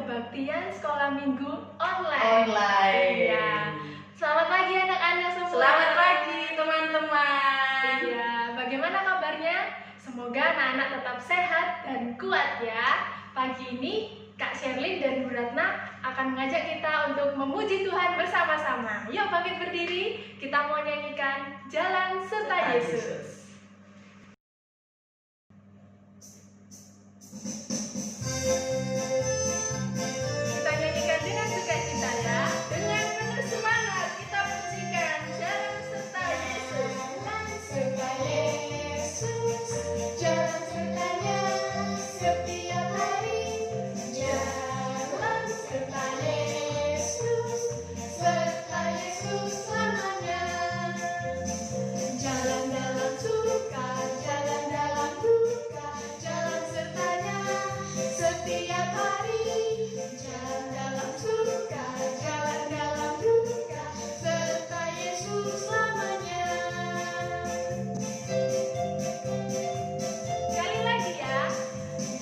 kebaktian sekolah minggu online. Iya. Selamat pagi anak-anak semua. Selamat pagi teman-teman. Iya, bagaimana kabarnya? Semoga anak-anak tetap sehat dan kuat ya. Pagi ini Kak Sherlyn dan Bu Ratna akan mengajak kita untuk memuji Tuhan bersama-sama. Yuk bangkit berdiri, kita mau nyanyikan Jalan Serta Yesus. Kita nyanyikan dengan sukacita ya. Dengan penuh semangat kita pujikan Jalan Serta Yesus. Jalan serta Yesus, jalan sertanya setiap hari. Jalan serta Yesus selamanya. Jalan dalam suka, jalan dalam duka, jalan sertanya setiap hari. Jalan dalam suka, jalan dalam duka, serta Yesus selamanya. Sekali lagi ya.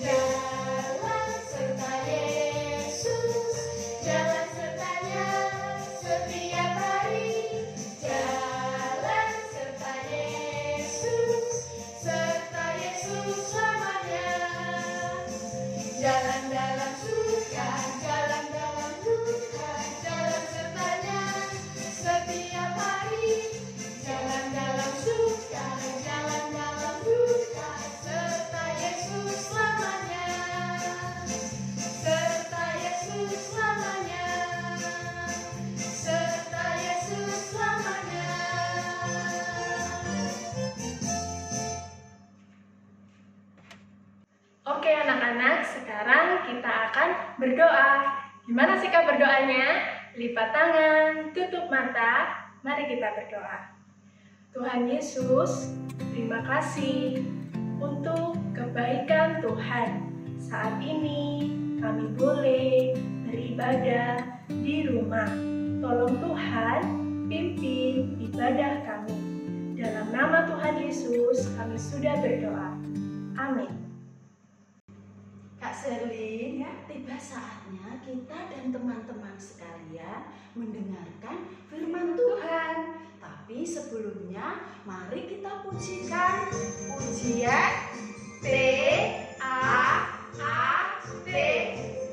Jalan serta Yesus, jalan sertanya setiap hari. Jalan serta Yesus selamanya. Jalan dalam suka, jalan dalam duka, jalan sertanya setiap hari. Jalan dalam suka, jalan dalam duka, serta Yesus selamanya. Serta Yesus selamanya. Serta Yesus selamanya. Oke anak-anak, sekarang kita akan berdoa. Gimana sikap berdoanya? Lipat tangan, tutup mata, mari kita berdoa. Tuhan Yesus, terima kasih untuk kebaikan Tuhan. Saat ini kami boleh beribadah di rumah. Tolong Tuhan, pimpin ibadah kami. Dalam nama Tuhan Yesus, kami sudah berdoa. Amin. Kak Sherlyn, ya, tiba saatnya kita dan teman-teman sekalian mendengarkan firman Tuhan. Tapi sebelumnya, mari kita pujikan pujian T-A-A-T,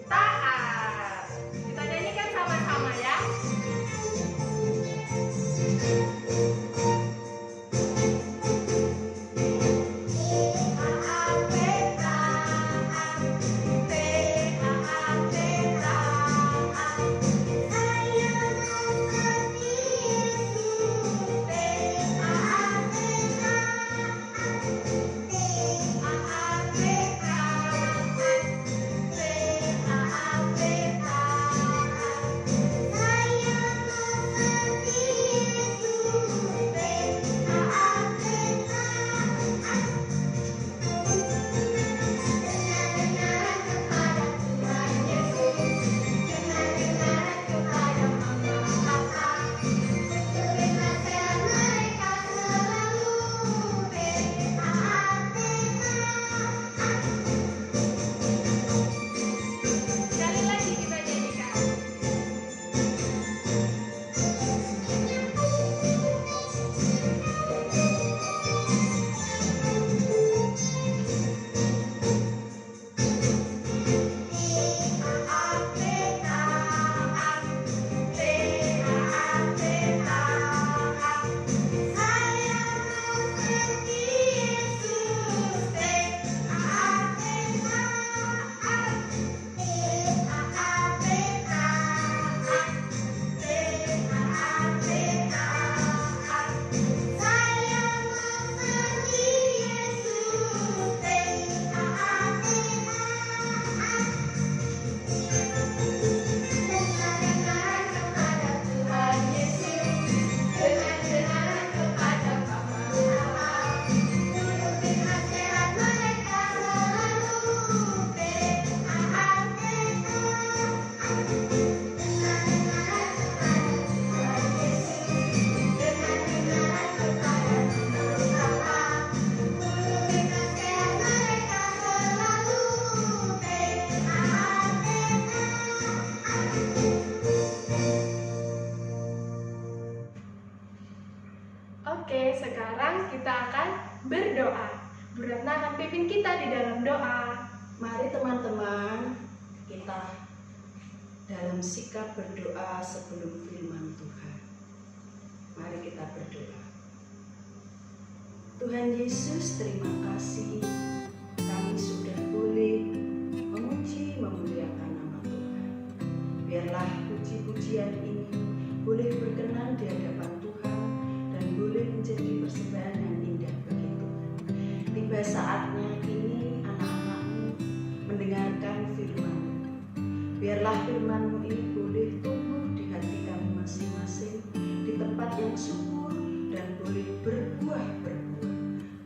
taat. Kita nyanyikan sama-sama ya. sekarang kita akan berdoa. Bu Ratna akan pimpin kita di dalam doa. Mari teman-teman, kita dalam sikap berdoa sebelum firman Tuhan. Mari kita berdoa. Tuhan Yesus, terima kasih kami sudah boleh memuji, memuliakan nama Tuhan. Biarlah puji-pujian ini boleh berkenan di hadapan Tuhan dan boleh menjadi persembahan yang indah bagi Tuhan. Tiba saatnya kini anak-anakmu mendengarkan firman. Biarlah firman-Mu ini boleh tumbuh di hati kami masing-masing, di tempat yang subur dan boleh berbuah-berbuah.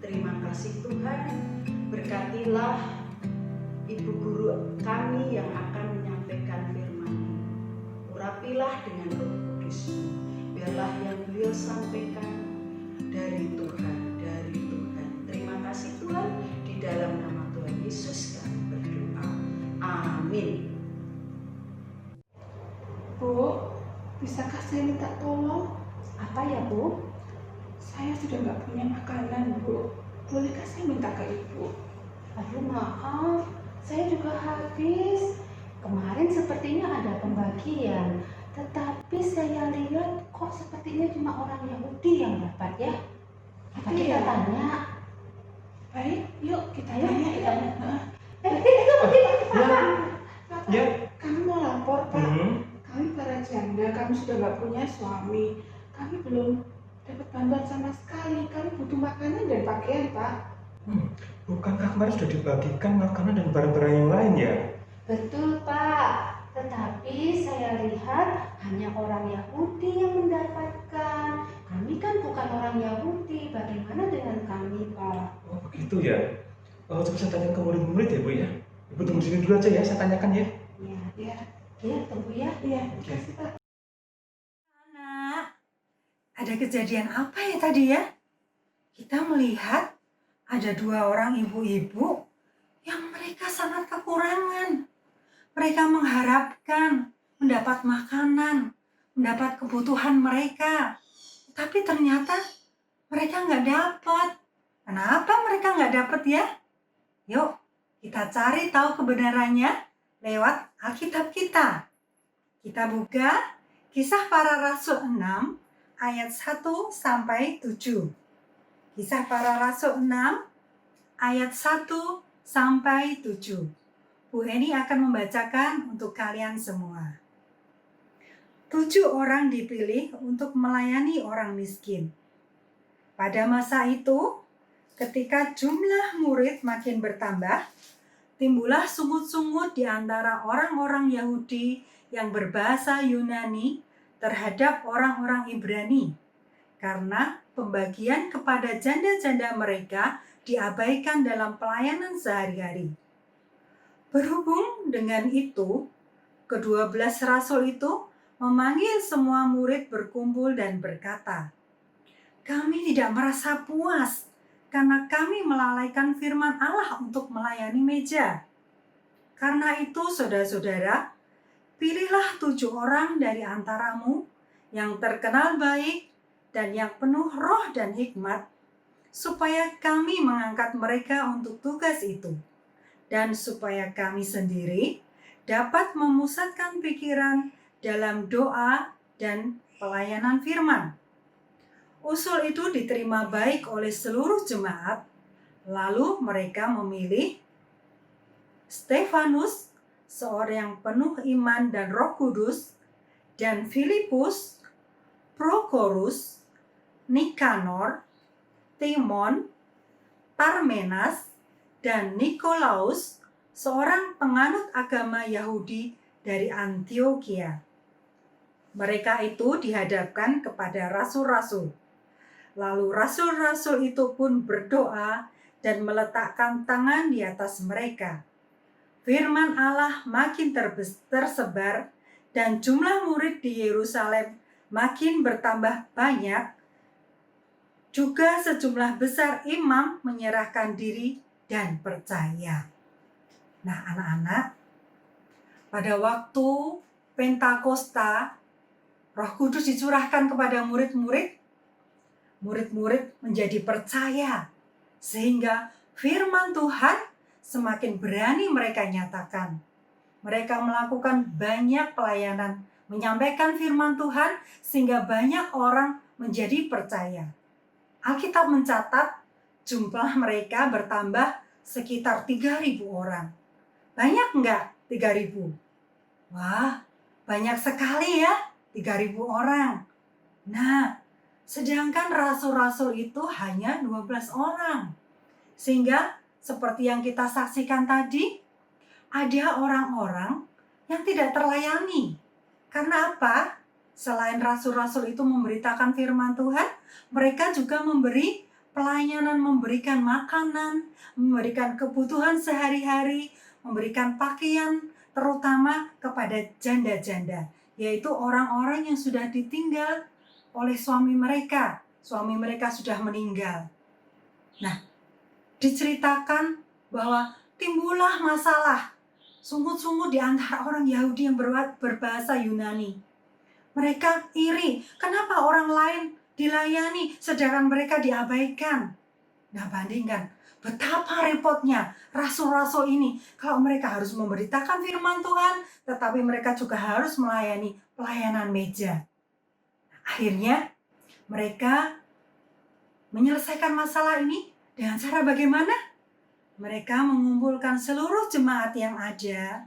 Terima kasih Tuhan, berkatilah Ibu Guru kami yang akan menyampaikan firman-Mu. Urapilah dengan Roh Kudus-Mu. Biarlah yang beliau sampaikan dari Tuhan, dari Tuhan. Terima kasih Tuhan, di dalam nama Tuhan Yesus kami berdoa. Amin. Bu, bisakah saya minta tolong? Apa ya Bu? Saya sudah nggak punya makanan, Bu. Bolehkah saya minta ke Ibu? Aduh maaf, saya juga habis. Kemarin sepertinya ada pembagian, tetapi saya lihat kok sepertinya cuma orang Yahudi yang dapat ya. Apa Itu kita ya? tanya? Baik, yuk kita Ayo, tanya kita ya. tanya. Nah, Itu Bapak, Ya. kami mau lapor Pak. Hmm. Kami para janda, kami sudah nggak punya suami. Kami belum dapat bantuan sama sekali. Kami butuh makanan dan pakaian Pak. Bukankah kemarin sudah dibagikan makanan dan barang-barang yang lain ya? Betul Pak, tetapi saya lihat hanya orang Yahudi yang mendapatkan. Kami kan bukan orang Yahudi, bagaimana dengan kami Pak? Oh begitu ya. Oh coba saya tanya ke murid-murid ya Bu ya. Ibu tunggu sini dulu aja ya, saya tanyakan ya. Ya, Ya tunggu ya. iya, kasih Pak. Anak, ada kejadian apa ya tadi ya? Kita melihat ada 2 orang ibu-ibu yang mereka sangat kekurangan. Mereka mengharapkan mendapat makanan, mendapat kebutuhan mereka. Tapi ternyata mereka nggak dapat. Kenapa mereka nggak dapat ya? Yuk, kita cari tahu kebenarannya lewat Alkitab kita. Kita buka Kisah Para Rasul 6 ayat 1 sampai 7. Kisah Para Rasul 6 ayat 1 sampai 7. Bu Eni akan membacakan untuk kalian semua. 7 orang dipilih untuk melayani orang miskin. Pada masa itu, ketika jumlah murid makin bertambah, timbullah sungut-sungut di antara orang-orang Yahudi yang berbahasa Yunani terhadap orang-orang Ibrani, karena pembagian kepada janda-janda mereka diabaikan dalam pelayanan sehari-hari. Berhubung dengan itu, ke-12 rasul itu memanggil semua murid berkumpul dan berkata, "Kami tidak merasa puas karena kami melalaikan firman Allah untuk melayani meja. Karena itu, saudara-saudara, pilihlah 7 orang dari antaramu yang terkenal baik dan yang penuh roh dan hikmat, supaya kami mengangkat mereka untuk tugas itu, dan supaya kami sendiri dapat memusatkan pikiran dalam doa dan pelayanan firman." Usul itu diterima baik oleh seluruh jemaat, lalu mereka memilih Stefanus, seorang yang penuh iman dan Roh Kudus, dan Filipus, Prokorus, Nikanor, Timon, Parmenas, dan Nikolaus, seorang penganut agama Yahudi dari Antioquia. Mereka itu dihadapkan kepada rasul-rasul. Lalu rasul-rasul itu pun berdoa dan meletakkan tangan di atas mereka. Firman Allah makin tersebar dan jumlah murid di Yerusalem makin bertambah banyak. Juga sejumlah besar imam menyerahkan diri dan percaya. Nah anak-anak, pada waktu Pentakosta, Roh Kudus dicurahkan kepada murid-murid. murid-murid menjadi percaya, sehingga firman Tuhan semakin berani mereka nyatakan. Mereka melakukan banyak pelayanan, menyampaikan firman Tuhan, sehingga banyak orang menjadi percaya. Alkitab mencatat jumlah mereka bertambah sekitar 3.000 orang. Banyak enggak 3.000? Wah, banyak sekali ya 3.000 orang. Nah, sedangkan rasul-rasul itu hanya 12 orang. Sehingga seperti yang kita saksikan tadi, ada orang-orang yang tidak terlayani. Karena apa? Selain rasul-rasul itu memberitakan firman Tuhan, mereka juga memberi pelayanan, memberikan makanan, memberikan kebutuhan sehari-hari, memberikan pakaian, terutama kepada janda-janda, yaitu orang-orang yang sudah ditinggal oleh suami mereka. Suami mereka sudah meninggal. Nah, diceritakan bahwa timbullah masalah sungut-sungut di antara orang Yahudi yang berbahasa Yunani. Mereka iri, kenapa orang lain dilayani sedangkan mereka diabaikan? Nah, bandingkan betapa repotnya rasul-rasul ini kalau mereka harus memberitakan firman Tuhan, tetapi mereka juga harus melayani pelayanan meja. Akhirnya mereka menyelesaikan masalah ini dengan cara bagaimana? Mereka mengumpulkan seluruh jemaat yang ada.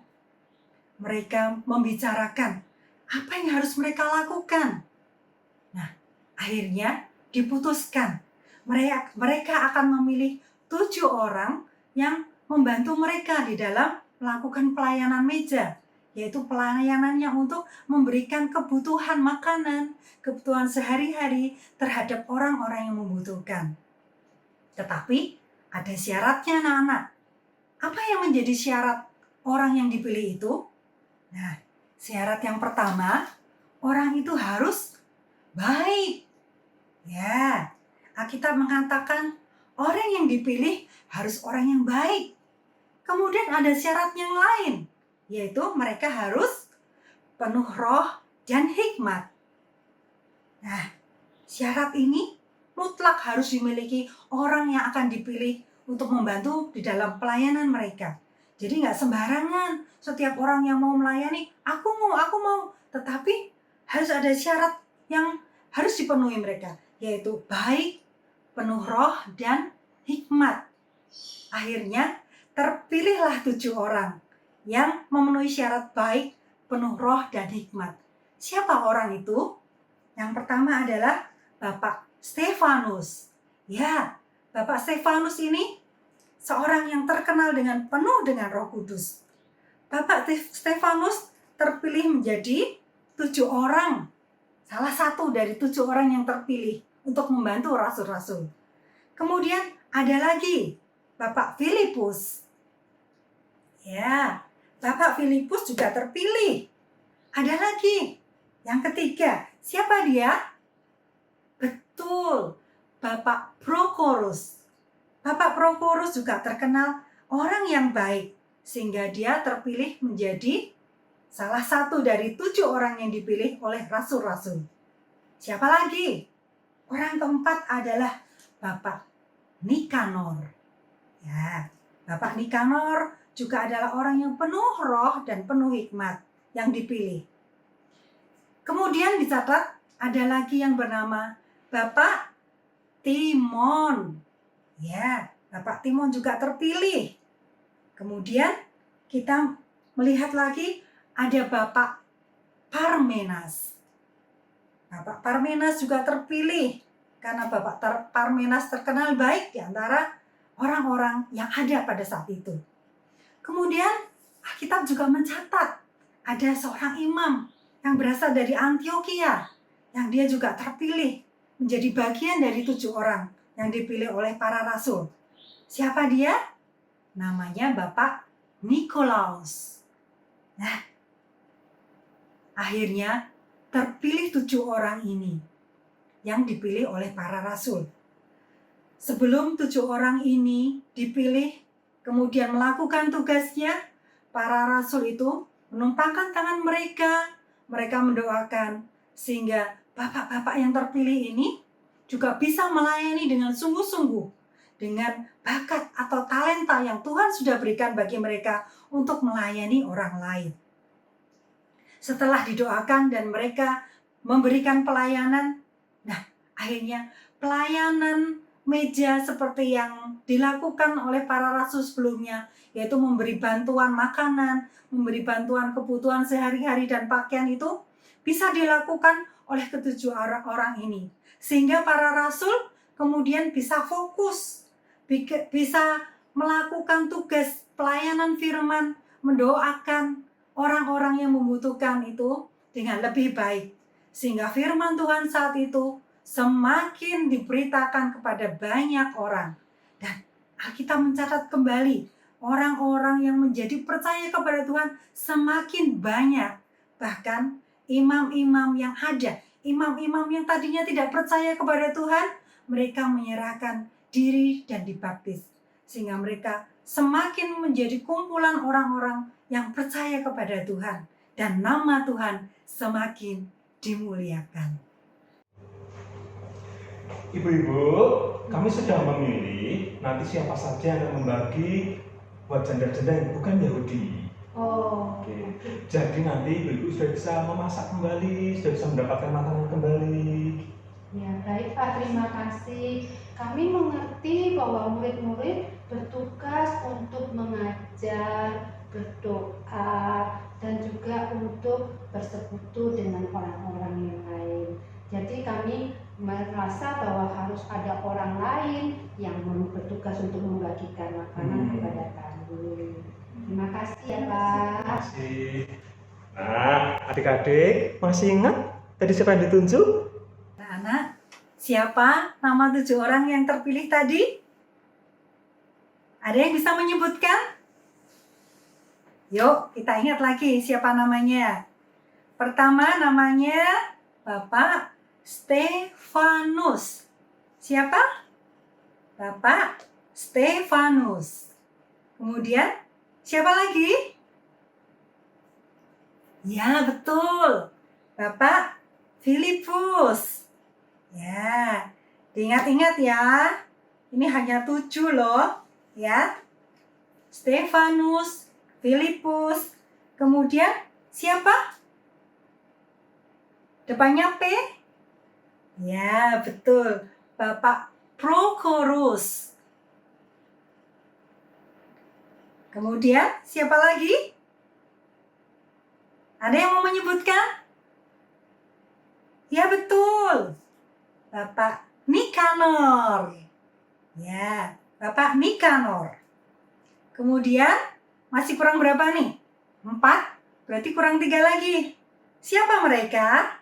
Mereka membicarakan apa yang harus mereka lakukan. Nah, akhirnya diputuskan mereka akan memilih 7 orang yang membantu mereka di dalam melakukan pelayanan meja, yaitu pelayanannya untuk memberikan kebutuhan makanan, kebutuhan sehari-hari terhadap orang-orang yang membutuhkan. Tetapi ada syaratnya, anak-anak. Apa yang menjadi syarat orang yang dipilih itu? Nah, syarat yang pertama, orang itu harus baik. Ya, Alkitab mengatakan orang yang dipilih harus orang yang baik. Kemudian ada syarat yang lain, yaitu mereka harus penuh roh dan hikmat. Nah, syarat ini mutlak harus dimiliki orang yang akan dipilih untuk membantu di dalam pelayanan mereka. Jadi nggak sembarangan setiap orang yang mau melayani, aku mau. Tetapi harus ada syarat yang harus dipenuhi mereka, yaitu baik, penuh roh, dan hikmat. Akhirnya terpilihlah 7 orang yang memenuhi syarat baik, penuh roh, dan hikmat. Siapa orang itu? Yang pertama adalah Bapak Stefanus. Ya, Bapak Stefanus ini seorang yang terkenal dengan penuh dengan Roh Kudus. Bapak Stefanus terpilih menjadi 7 orang. Salah satu dari 7 orang yang terpilih untuk membantu rasul-rasul. Kemudian ada lagi Bapak Filipus. Ya, Bapak Filipus juga terpilih. Ada lagi yang ketiga. Siapa dia? Betul, Bapak Prokorus. Bapak Prokorus juga terkenal orang yang baik, sehingga dia terpilih menjadi salah satu dari 7 orang yang dipilih oleh rasul-rasul. Siapa lagi? Orang keempat adalah Bapak Nikanor. Ya, Bapak Nikanor juga adalah orang yang penuh roh dan penuh hikmat yang dipilih. Kemudian dicatat ada lagi yang bernama Bapak Timon. Ya, Bapak Timon juga terpilih. Kemudian kita melihat lagi ada Bapak Parmenas. Bapak Parmenas juga terpilih karena Bapak Parmenas terkenal baik di antara orang-orang yang ada pada saat itu. Kemudian Alkitab juga mencatat ada seorang imam yang berasal dari Antioquia yang dia juga terpilih menjadi bagian dari 7 orang yang dipilih oleh para rasul. Siapa dia? Namanya Bapak Nikolaus. Nah, akhirnya terpilih 7 orang ini yang dipilih oleh para rasul. Sebelum 7 orang ini dipilih, kemudian melakukan tugasnya, para rasul itu menumpangkan tangan mereka mendoakan, sehingga bapak-bapak yang terpilih ini juga bisa melayani dengan sungguh-sungguh, dengan bakat atau talenta yang Tuhan sudah berikan bagi mereka untuk melayani orang lain. Setelah didoakan dan mereka memberikan pelayanan, nah akhirnya pelayanan meja seperti yang dilakukan oleh para rasul sebelumnya, yaitu memberi bantuan makanan, memberi bantuan kebutuhan sehari-hari dan pakaian, itu bisa dilakukan oleh ketujuh orang ini. Sehingga para rasul kemudian bisa fokus, bisa melakukan tugas pelayanan firman, mendoakan orang-orang yang membutuhkan itu dengan lebih baik. Sehingga firman Tuhan saat itu semakin diberitakan kepada banyak orang. Dan Alkitab mencatat kembali, orang-orang yang menjadi percaya kepada Tuhan semakin banyak. Bahkan imam-imam yang ada, imam-imam yang tadinya tidak percaya kepada Tuhan, mereka menyerahkan diri dan dibaptis. Sehingga mereka semakin menjadi kumpulan orang-orang yang percaya kepada Tuhan. Dan nama Tuhan semakin dimuliakan. Ibu-ibu, kami sudah memilih nanti siapa saja yang membagi buat janda-janda yang bukan Yahudi. Oh, Oke. Jadi nanti ibu-ibu sudah bisa memasak kembali, sudah bisa mendapatkan makanan kembali. ya baik Pak, terima kasih. Kami mengerti bahwa murid-murid bertugas untuk mengajar, berdoa, dan juga untuk bersekutu dengan orang-orang yang lain. Jadi kami merasa bahwa harus ada orang lain yang bertugas untuk membagikan makanan kepada kami. Terima kasih ya Pak. Terima kasih. Nah, adik-adik masih ingat tadi siapa yang ditunjuk? Anak-anak, siapa nama 7 orang yang terpilih tadi? Ada yang bisa menyebutkan? Yuk, kita ingat lagi siapa namanya. Pertama namanya Bapak Stefanus. Siapa? Bapak Stefanus. Kemudian, siapa lagi? Ya, betul. Bapak Filipus. Ya, diingat-ingat ya. Ini hanya 7 loh, ya. Stefanus, Filipus. Kemudian siapa? Depannya P? Ya, betul. Bapak Prokorus. Kemudian siapa lagi? Ada yang mau menyebutkan? Ya, betul. Bapak Nikanor. Ya, Bapak Nikanor. Kemudian masih kurang berapa nih? 4, berarti kurang 3 lagi. Siapa mereka?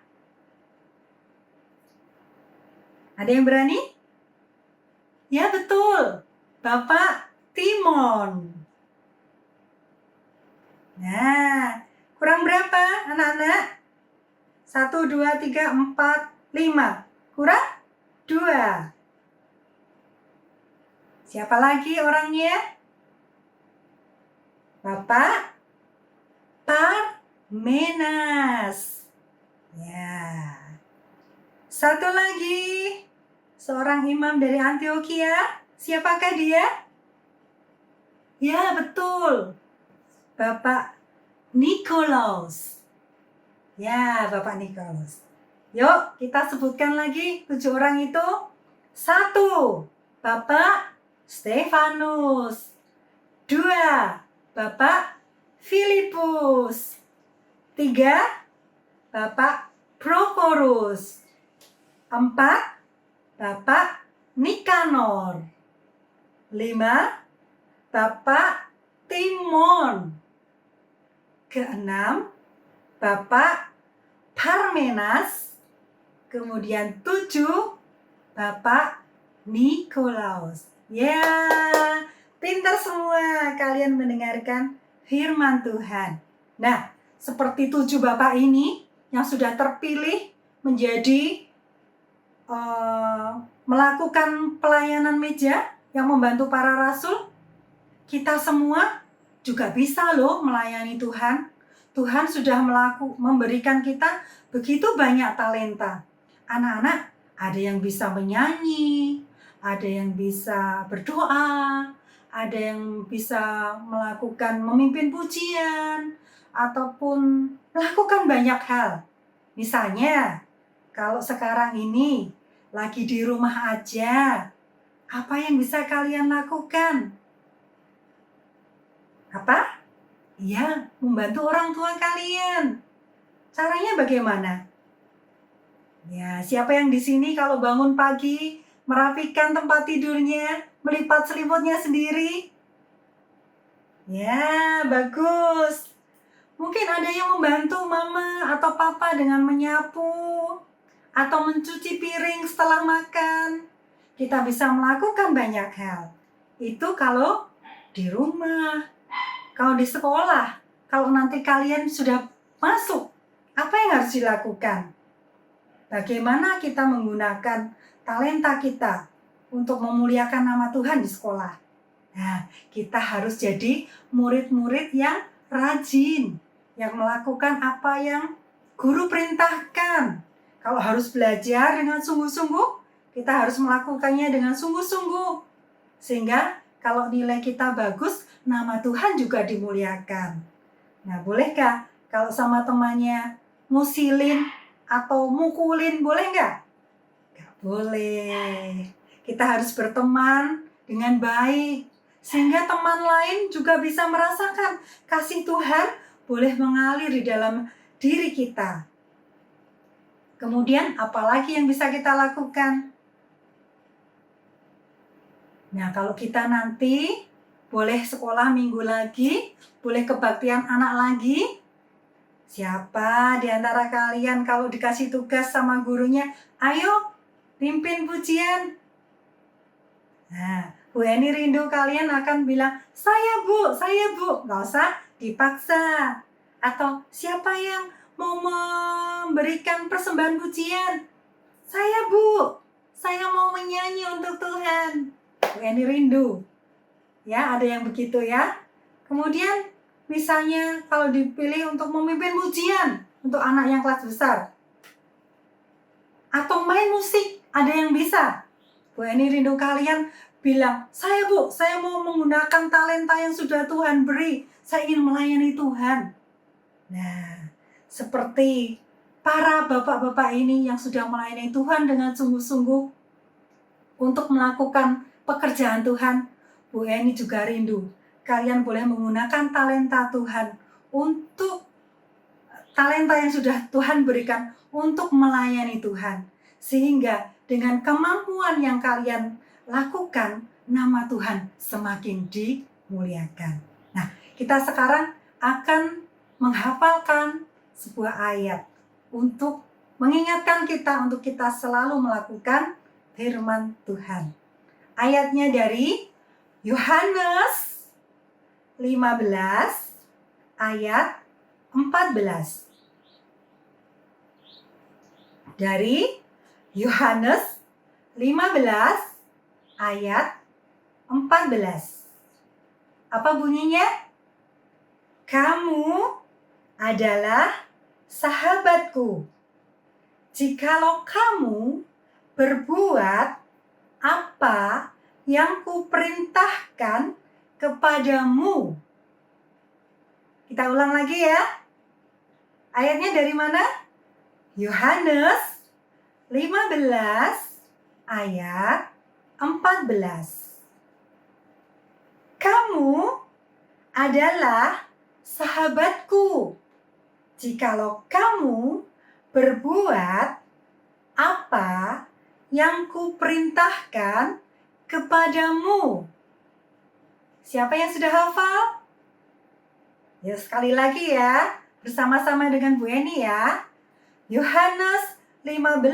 Ada yang berani? Ya, betul. Bapak Timon. Nah, kurang berapa anak-anak? 1, 2, 3, 4, 5. Kurang 2. Siapa lagi orangnya? Bapak Parmenas. Ya. Satu lagi. Seorang imam dari Antioquia. Siapakah dia? Ya, betul. Bapak Nikolaus. Ya, Bapak Nikolaus. Yuk, kita sebutkan lagi 7 orang itu. 1, Bapak Stefanus. 2, Bapak Filipus. 3, Bapak Prokorus. 4, Bapak Nikanor. 5, Bapak Timon. Ke-6, Bapak Parmenas. Kemudian 7, Bapak Nikolaus. Ya, pintar semua kalian mendengarkan firman Tuhan. Nah, seperti 7 Bapak ini yang sudah terpilih menjadi melakukan pelayanan meja yang membantu para rasul, kita semua juga bisa loh melayani Tuhan. Tuhan sudah memberikan kita begitu banyak talenta. Anak-anak Ada yang bisa menyanyi, ada yang bisa berdoa, ada yang bisa memimpin pujian, ataupun melakukan banyak hal. Misalnya, kalau sekarang ini lagi di rumah aja, apa yang bisa kalian lakukan? Apa? Ya, membantu orang tua kalian. Caranya bagaimana? Ya, siapa yang di sini kalau bangun pagi merapikan tempat tidurnya, melipat selimutnya sendiri? Ya, bagus. Mungkin ada yang membantu mama atau papa dengan menyapu atau mencuci piring setelah makan. Kita bisa melakukan banyak hal. Itu kalau di rumah. Kalau di sekolah, kalau nanti kalian sudah masuk, apa yang harus dilakukan? Bagaimana kita menggunakan talenta kita untuk memuliakan nama Tuhan di sekolah? Nah, kita harus jadi murid-murid yang rajin, yang melakukan apa yang guru perintahkan. Kalau harus belajar dengan sungguh-sungguh, kita harus melakukannya dengan sungguh-sungguh. Sehingga kalau nilai kita bagus, nama Tuhan juga dimuliakan. Nah, bolehkah kalau sama temannya ngusilin atau mukulin, boleh nggak? Nggak boleh. Kita harus berteman dengan baik, sehingga teman lain juga bisa merasakan kasih Tuhan boleh mengalir di dalam diri kita. Kemudian, apalagi yang bisa kita lakukan? Nah, kalau kita nanti boleh sekolah minggu lagi, boleh kebaktian anak lagi. Siapa di antara kalian kalau dikasih tugas sama gurunya, ayo pimpin pujian. Nah, Bu Eni rindu kalian akan bilang, saya bu, nggak usah dipaksa. Atau siapa yang mau memberikan persembahan pujian? Saya bu, saya mau menyanyi untuk Tuhan. Bu Eni rindu. Ya, ada yang begitu ya. Kemudian misalnya kalau dipilih untuk memimpin pujian untuk anak yang kelas besar. Atau main musik, ada yang bisa. Bu Eni rindu kalian bilang, saya bu, saya mau menggunakan talenta yang sudah Tuhan beri. Saya ingin melayani Tuhan. Nah, seperti para bapak-bapak ini yang sudah melayani Tuhan dengan sungguh-sungguh untuk melakukan pekerjaan Tuhan, Bu Eni juga rindu. Kalian boleh menggunakan talenta Tuhan untuk talenta yang sudah Tuhan berikan untuk melayani Tuhan. Sehingga dengan kemampuan yang kalian lakukan, nama Tuhan semakin dimuliakan. Nah, kita sekarang akan menghafalkan sebuah ayat untuk mengingatkan kita untuk kita selalu melakukan firman Tuhan. Ayatnya dari Yohanes 15 ayat 14. Dari Yohanes 15 ayat 14. Apa bunyinya? Kamu adalah sahabatku jikalau kamu berbuat apa yang kuperintahkan kepadamu. Kita ulang lagi ya. Ayatnya dari mana? Yohanes 15 ayat 14. Kamu adalah sahabatku jikalau kamu berbuat apa yang kuperintahkan kepadamu. Siapa yang sudah hafal? Ya, sekali lagi ya, bersama-sama dengan Bu Eni ya. Yohanes 15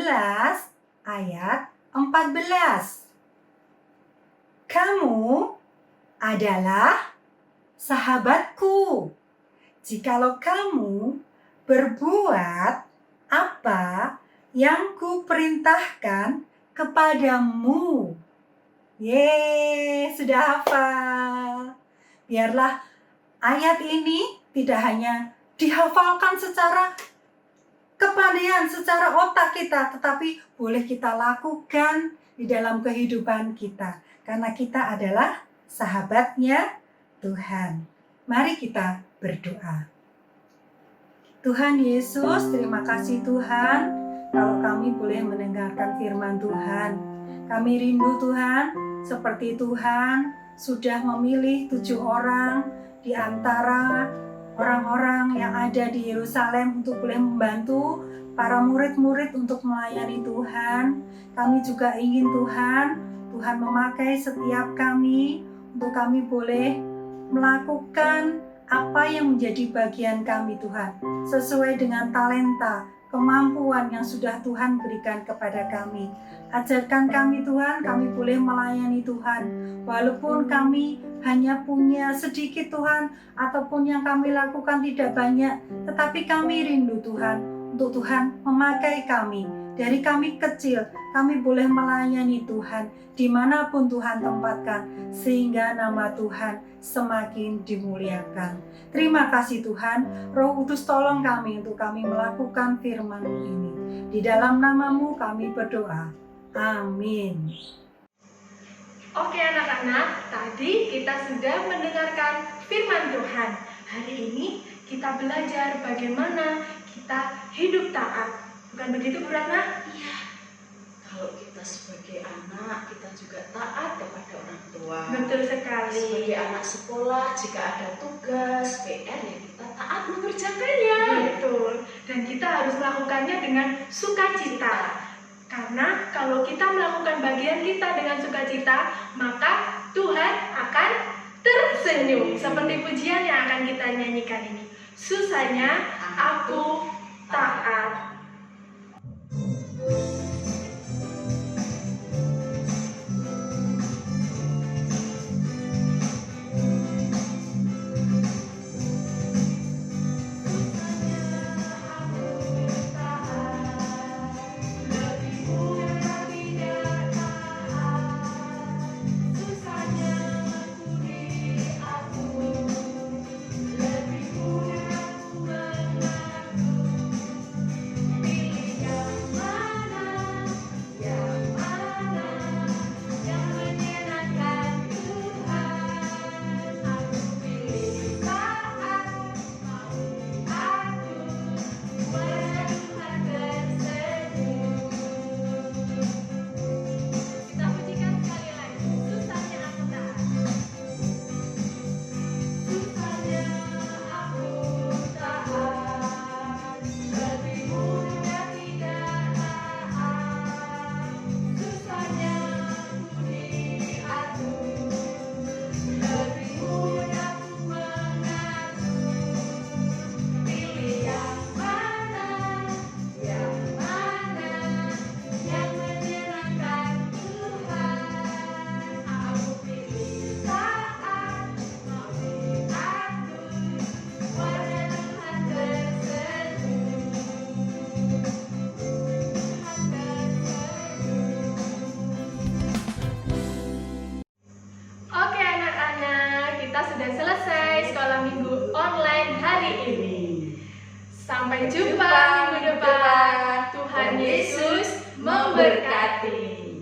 ayat 14. Kamu adalah sahabatku jikalau kamu berbuat apa yang kuperintahkan kepadamu. Yeay, sudah hafal. Biarlah ayat ini tidak hanya dihafalkan secara kepandaian secara otak kita, tetapi boleh kita lakukan di dalam kehidupan kita. Karena kita adalah sahabatnya Tuhan. Mari kita berdoa. Tuhan Yesus, terima kasih Tuhan, kalau kami boleh mendengarkan firman Tuhan. Kami rindu Tuhan, seperti Tuhan sudah memilih 7 orang di antara orang-orang yang ada di Yerusalem untuk boleh membantu para murid-murid untuk melayani Tuhan. Kami juga ingin Tuhan memakai setiap kami untuk kami boleh melakukan apa yang menjadi bagian kami Tuhan, sesuai dengan talenta, kemampuan yang sudah Tuhan berikan kepada kami. Ajarkan kami Tuhan, kami boleh melayani Tuhan, walaupun kami hanya punya sedikit Tuhan, ataupun yang kami lakukan tidak banyak, tetapi kami rindu Tuhan, untuk Tuhan memakai kami. Dari kami kecil, kami boleh melayani Tuhan, dimanapun Tuhan tempatkan, sehingga nama Tuhan semakin dimuliakan. Terima kasih Tuhan, Roh Kudus tolong kami untuk kami melakukan firman-Mu ini. Di dalam nama-Mu kami berdoa. Amin. Oke anak-anak, tadi kita sudah mendengarkan firman Tuhan. Hari ini kita belajar bagaimana kita hidup taat. Bukan begitu Bu Ratna? Iya. Kalau kita sebagai anak, kita juga taat kepada orang tua. Betul sekali. Sebagai anak sekolah, jika ada tugas, PR, ya kita taat mengerjakannya. Betul. Dan kita harus melakukannya dengan sukacita. Karena kalau kita melakukan bagian kita dengan sukacita, maka Tuhan akan tersenyum. Seperti pujian yang akan kita nyanyikan ini. Susahnya aku taat. Sudah selesai sekolah minggu online hari ini. Sampai jumpa minggu depan. Tuhan Yesus memberkati.